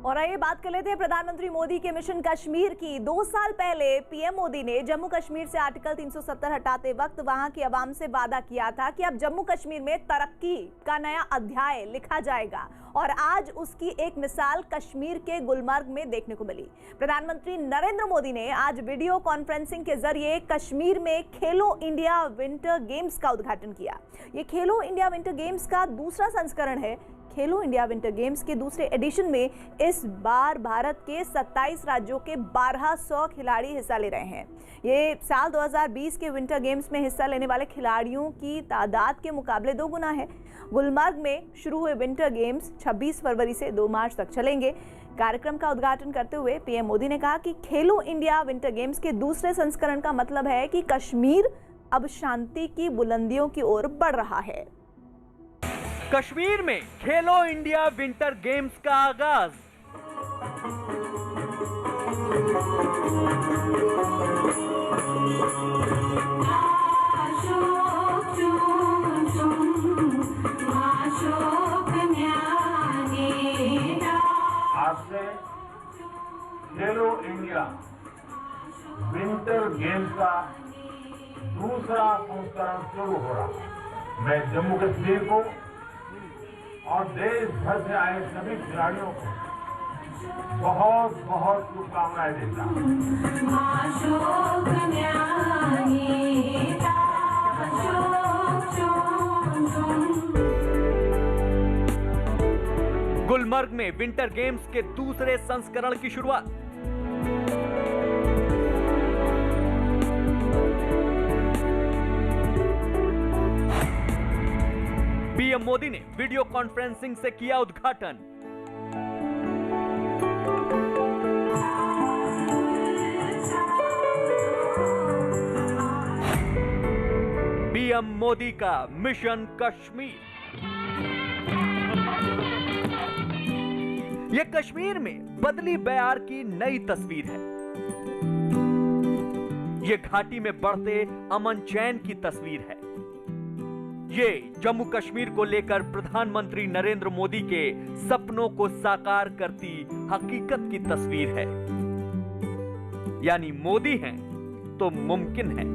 और आइए बात कर लेते हैं प्रधानमंत्री मोदी के मिशन कश्मीर की। 2 साल पहले पीएम मोदी ने जम्मू कश्मीर से आर्टिकल 370 हटाते वक्त वहां की आवाम से वादा किया था कि अब जम्मू कश्मीर में तरक्की का नया अध्याय लिखा जाएगा और आज उसकी एक मिसाल कश्मीर के गुलमर्ग में देखने को मिली। प्रधानमंत्री नरेंद्र मोदी ने आज वीडियो कॉन्फ्रेंसिंग के जरिए कश्मीर में खेलो इंडिया विंटर गेम्स का उद्घाटन किया। ये खेलो इंडिया विंटर गेम्स का दूसरा संस्करण है। खेलो इंडिया विंटर गेम्स के दूसरे एडिशन में इस बार भारत के 27 राज्यों के 1200 खिलाड़ी हिस्सा ले रहे हैं। ये साल 2020 के विंटर गेम्स में हिस्सा लेने वाले खिलाड़ियों की तादाद के मुकाबले 2 गुना है। गुलमर्ग में शुरू हुए विंटर गेम्स 26 फरवरी से 2 मार्च तक चलेंगे। कार्यक्रम का उद्घाटन करते हुए पीएम मोदी ने कहा कि खेलो इंडिया विंटर गेम्स के दूसरे संस्करण का मतलब है कि कश्मीर अब शांति की बुलंदियों की ओर बढ़ रहा है। कश्मीर में खेलो इंडिया विंटर गेम्स का आगाज। आज से खेलो इंडिया विंटर गेम्स का दूसरा संस्करण शुरू हो रहा है। मैं जम्मू कश्मीर को और देश भर से आए सभी खिलाड़ियों को बहुत बहुत शुभकामनाएं देता हूं। गुलमर्ग में विंटर गेम्स के दूसरे संस्करण की शुरुआत। पीएम मोदी ने वीडियो कॉन्फ्रेंसिंग से किया उद्घाटन। पीएम मोदी का मिशन कश्मीर। यह कश्मीर में बदली बयार की नई तस्वीर है। यह घाटी में बढ़ते अमन चैन की तस्वीर है। ये जम्मू कश्मीर को लेकर प्रधानमंत्री नरेंद्र मोदी के सपनों को साकार करती हकीकत की तस्वीर है। यानी मोदी हैं तो मुमकिन है।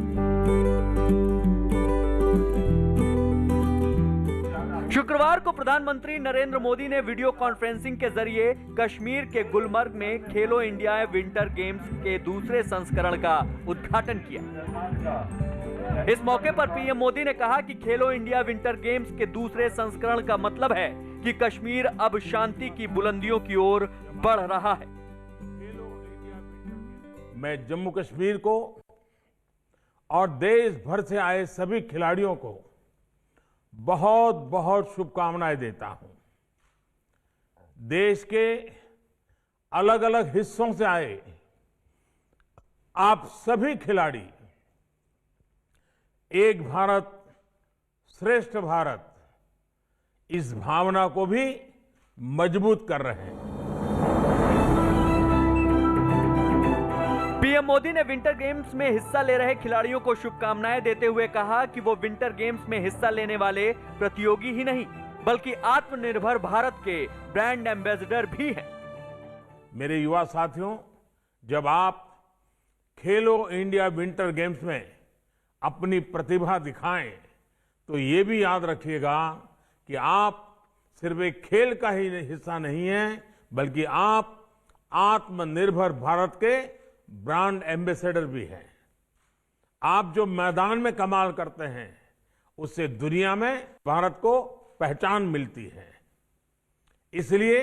शुक्रवार को प्रधानमंत्री नरेंद्र मोदी ने वीडियो कॉन्फ्रेंसिंग के जरिए कश्मीर के गुलमर्ग में खेलो इंडिया विंटर गेम्स के दूसरे संस्करण का उद्घाटन किया। इस मौके पर पीएम मोदी ने कहा कि खेलो इंडिया विंटर गेम्स के दूसरे संस्करण का मतलब है कि कश्मीर अब शांति की बुलंदियों की ओर बढ़ रहा है। मैं जम्मू कश्मीर को और देश भर से आए सभी खिलाड़ियों को बहुत बहुत शुभकामनाएं देता हूं। देश के अलग अलग हिस्सों से आए आप सभी खिलाड़ी एक भारत श्रेष्ठ भारत इस भावना को भी मजबूत कर रहे हैं। पीएम मोदी ने विंटर गेम्स में हिस्सा ले रहे खिलाड़ियों को शुभकामनाएं देते हुए कहा कि वो विंटर गेम्स में हिस्सा लेने वाले प्रतियोगी ही नहीं बल्कि आत्मनिर्भर भारत के ब्रांड एम्बेसडर भी हैं। मेरे युवा साथियों, जब आप खेलो इंडिया विंटर गेम्स में अपनी प्रतिभा दिखाएं तो ये भी याद रखिएगा कि आप सिर्फ एक खेल का ही हिस्सा नहीं हैं बल्कि आप आत्मनिर्भर भारत के ब्रांड एम्बेसडर भी हैं। आप जो मैदान में कमाल करते हैं उससे दुनिया में भारत को पहचान मिलती है। इसलिए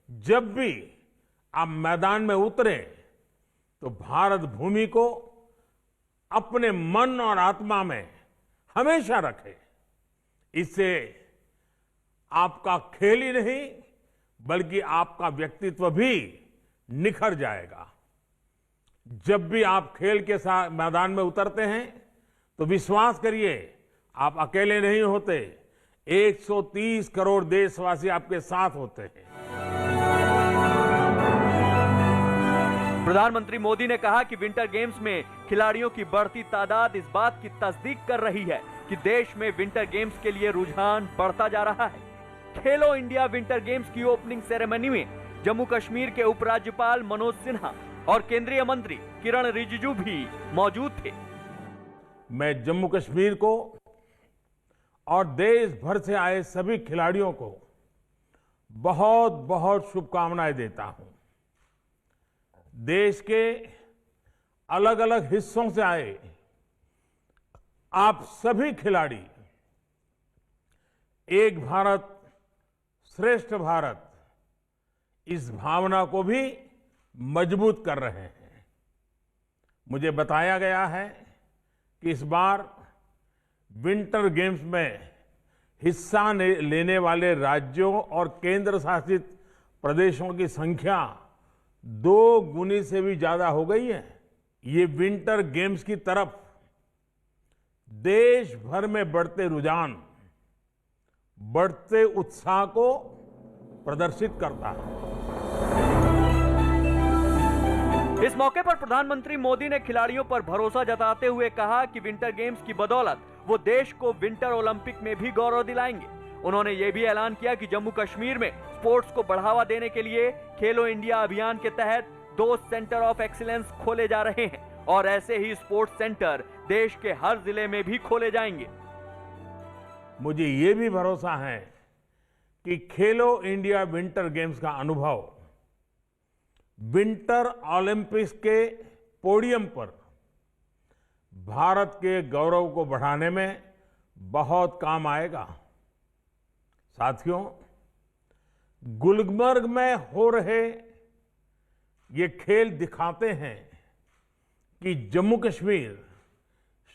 जब भी आप मैदान में उतरें तो भारत भूमि को अपने मन और आत्मा में हमेशा रखें। इससे आपका खेल ही नहीं बल्कि आपका व्यक्तित्व भी निखर जाएगा। जब भी आप खेल के साथ मैदान में उतरते हैं तो विश्वास करिए आप अकेले नहीं होते, 130 करोड़ देशवासी आपके साथ होते हैं। प्रधानमंत्री मोदी ने कहा कि विंटर गेम्स में खिलाड़ियों की बढ़ती तादाद इस बात की तस्दीक कर रही है कि देश में विंटर गेम्स के लिए रुझान बढ़ता जा रहा है। खेलो इंडिया विंटर गेम्स की ओपनिंग सेरेमनी में जम्मू कश्मीर के उपराज्यपाल मनोज सिन्हा और केंद्रीय मंत्री किरण रिजिजू भी मौजूद थे। मैं जम्मू कश्मीर को और देश भर से आए सभी खिलाड़ियों को बहुत बहुत शुभकामनाएं देता हूं। देश के अलग अलग हिस्सों से आए आप सभी खिलाड़ी एक भारत श्रेष्ठ भारत इस भावना को भी मजबूत कर रहे हैं। मुझे बताया गया है कि इस बार विंटर गेम्स में हिस्सा लेने वाले राज्यों और केंद्र शासित प्रदेशों की संख्या 2 गुनी से भी ज्यादा हो गई है। ये विंटर गेम्स की तरफ देश भर में बढ़ते रुझान, बढ़ते उत्साह को प्रदर्शित करता है। इस मौके पर प्रधानमंत्री मोदी ने खिलाड़ियों पर भरोसा जताते हुए कहा कि विंटर गेम्स की बदौलत वो देश को विंटर ओलंपिक में भी गौरव दिलाएंगे। उन्होंने ये भी ऐलान किया कि जम्मू कश्मीर में स्पोर्ट्स को बढ़ावा देने के लिए खेलो इंडिया अभियान के तहत 2 सेंटर ऑफ एक्सीलेंस खोले जा रहे हैं और ऐसे ही स्पोर्ट्स सेंटर देश के हर जिले में भी खोले जाएंगे। मुझे ये भी भरोसा है कि खेलो इंडिया विंटर गेम्स का अनुभव विंटर ओलंपिक्स के पोडियम पर भारत के गौरव को बढ़ाने में बहुत काम आएगा। साथियों, गुलमर्ग में हो रहे ये खेल दिखाते हैं कि जम्मू कश्मीर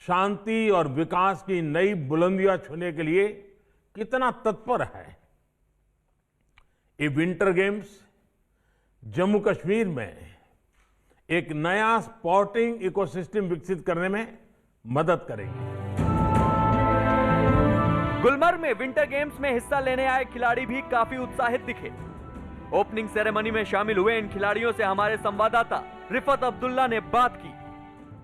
शांति और विकास की नई बुलंदियां छूने के लिए कितना तत्पर है। ये विंटर गेम्स जम्मू कश्मीर में एक नया स्पोर्टिंग इकोसिस्टम विकसित करने में मदद करेंगे। गुलमर्ग में विंटर गेम्स में हिस्सा लेने आए खिलाड़ी भी काफी उत्साहित दिखे। ओपनिंग सेरेमनी में शामिल हुए इन खिलाड़ियों से हमारे संवाददाता रिफत अब्दुल्ला ने बात की।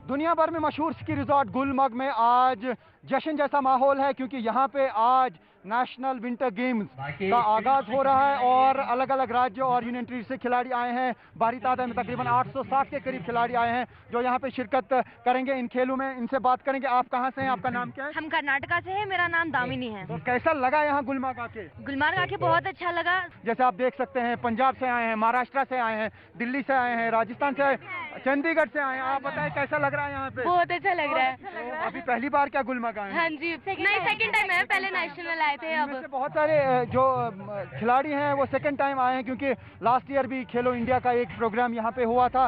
दुनिया भर में मशहूर स्की रिजॉर्ट गुलमर्ग में आज जश्न जैसा माहौल है, क्योंकि यहाँ पे आज नेशनल विंटर गेम्स का आगाज हो रहा है और अलग अलग राज्यों और यूनियन टेरिटरी से खिलाड़ी आए हैं। भारी तादाद में तकरीबन 860 के करीब खिलाड़ी आए हैं जो यहाँ पे शिरकत करेंगे इन खेलों में। इनसे बात करेंगे। आप कहाँ से हैं? आपका नाम क्या है? हम कर्नाटका से हैं। मेरा नाम दामिनी है। तो कैसा लगा यहाँ गुलमर्ग आके? गुलमर्ग आके बहुत अच्छा लगा। जैसे आप देख सकते हैं, पंजाब से आए हैं, महाराष्ट्र से आए हैं, दिल्ली से आए हैं, राजस्थान से आए, चंडीगढ़ से आए हैं। आप बताएं कैसा लग रहा है यहाँ पे? बहुत अच्छा लग रहा है। अभी पहली बार क्या गुलमर्ग आए हैं? हाँ जी, नहीं सेकंड टाइम है। पहले नेशनल आए थे। अब बहुत सारे जो खिलाड़ी हैं वो सेकंड टाइम आए हैं, क्योंकि लास्ट ईयर भी खेलो इंडिया का एक प्रोग्राम यहाँ पे हुआ था।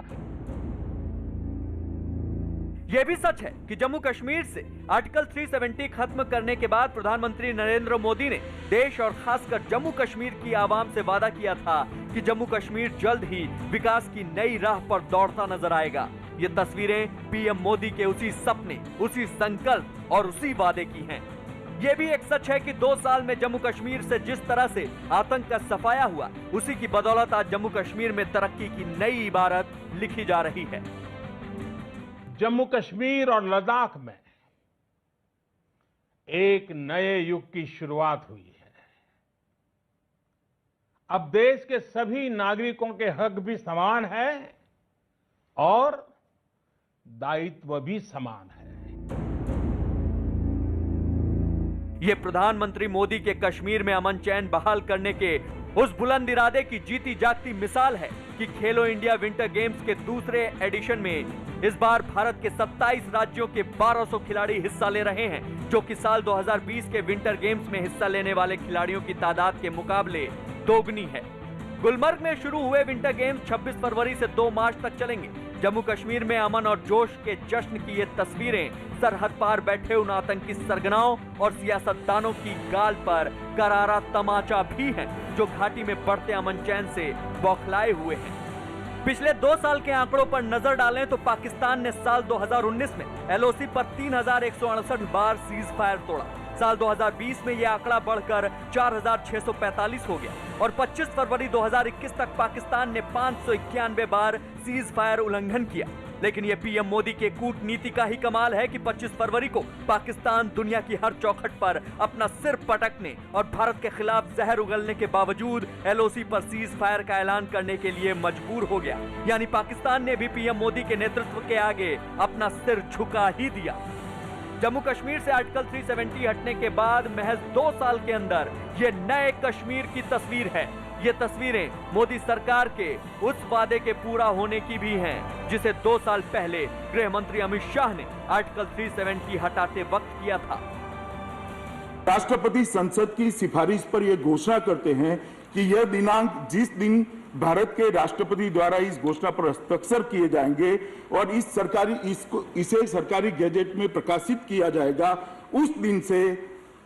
यह भी सच है कि जम्मू कश्मीर से आर्टिकल 370 खत्म करने के बाद प्रधानमंत्री नरेंद्र मोदी ने देश और खासकर जम्मू कश्मीर की आवाम से वादा किया था कि जम्मू कश्मीर जल्द ही विकास की नई राह पर दौड़ता नजर आएगा। ये तस्वीरें पीएम मोदी के उसी सपने, उसी संकल्प और उसी वादे की हैं। ये भी एक सच है कि 2 साल में जम्मू कश्मीर से जिस तरह से आतंक का सफाया हुआ, उसी की बदौलत आज जम्मू कश्मीर में तरक्की की नई इबारत लिखी जा रही है। जम्मू कश्मीर और लद्दाख में एक नए युग की शुरुआत हुई है। अब देश के सभी नागरिकों के हक भी समान है और दायित्व भी समान है। ये प्रधानमंत्री मोदी के कश्मीर में अमन चैन बहाल करने के उस बुलंद इरादे की जीती जागती मिसाल है कि खेलो इंडिया विंटर गेम्स के दूसरे एडिशन में इस बार भारत के 27 राज्यों के 1200 खिलाड़ी हिस्सा ले रहे हैं, जो कि साल 2020 के विंटर गेम्स में हिस्सा लेने वाले खिलाड़ियों की तादाद के मुकाबले दोगुनी है। गुलमर्ग में शुरू हुए विंटर गेम्स 26 फरवरी से 2 मार्च तक चलेंगे। जम्मू कश्मीर में अमन और जोश के जश्न की ये तस्वीरें सरहद पार बैठे उन आतंकी सरगनाओं और सियासतदानों की गाल पर करारा तमाचा भी है, जो घाटी में बढ़ते अमन चैन से बौखलाए हुए हैं। पिछले 2 साल के आंकड़ों पर नजर डालें तो पाकिस्तान ने साल 2019 में एलओसी पर 3168 बार सीज फायर तोड़ा। साल 2020 में यह आंकड़ा बढ़कर 4645 हो गया और 25 फरवरी 2021 तक पाकिस्तान ने 591 बार सीज फायर उल्लंघन किया। लेकिन ये पीएम मोदी के कूटनीति का ही कमाल है कि 25 फरवरी को पाकिस्तान दुनिया की हर चौखट पर अपना सिर पटकने और भारत के खिलाफ जहर उगलने के बावजूद एलओसी पर सीज फायर का ऐलान करने के लिए मजबूर हो गया। यानी पाकिस्तान ने भी पीएम मोदी के नेतृत्व के आगे अपना सिर झुका ही दिया। जम्मू कश्मीर से आर्टिकल 370 हटने के बाद महज 2 साल के अंदर ये नए कश्मीर की तस्वीर है। ये तस्वीरें मोदी सरकार के उस वादे के पूरा होने की भी हैं, जिसे 2 साल पहले गृह मंत्री अमित शाह ने आर्टिकल 370 हटाते वक्त किया था। राष्ट्रपति संसद की सिफारिश पर यह घोषणा करते हैं कि यह दिनांक जिस दिन भारत के राष्ट्रपति द्वारा इस घोषणा पर हस्ताक्षर किए जाएंगे और इसे सरकारी गैजेट में प्रकाशित किया जाएगा, उस दिन से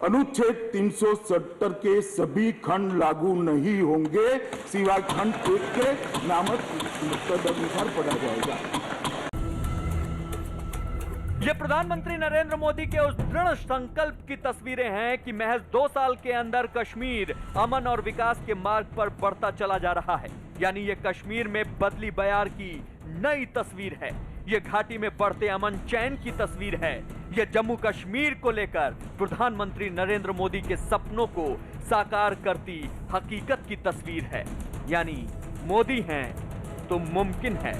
अनुच्छेद 370 के सभी खंड लागू नहीं होंगे, सिवाय खंड 1 के नामक तदनुसार पढ़ा जाएगा। ये प्रधानमंत्री नरेंद्र मोदी के उस दृढ़ संकल्प की तस्वीरें हैं कि महज 2 साल के अंदर कश्मीर अमन और विकास के मार्ग पर बढ़ता चला जा रहा है। यानी ये कश्मीर में बदली बयार की नई तस्वीर है। ये घाटी में बढ़ते अमन चैन की तस्वीर है। ये जम्मू कश्मीर को लेकर प्रधानमंत्री नरेंद्र मोदी के सपनों को साकार करती हकीकत की तस्वीर है। यानी मोदी हैं तो मुमकिन है।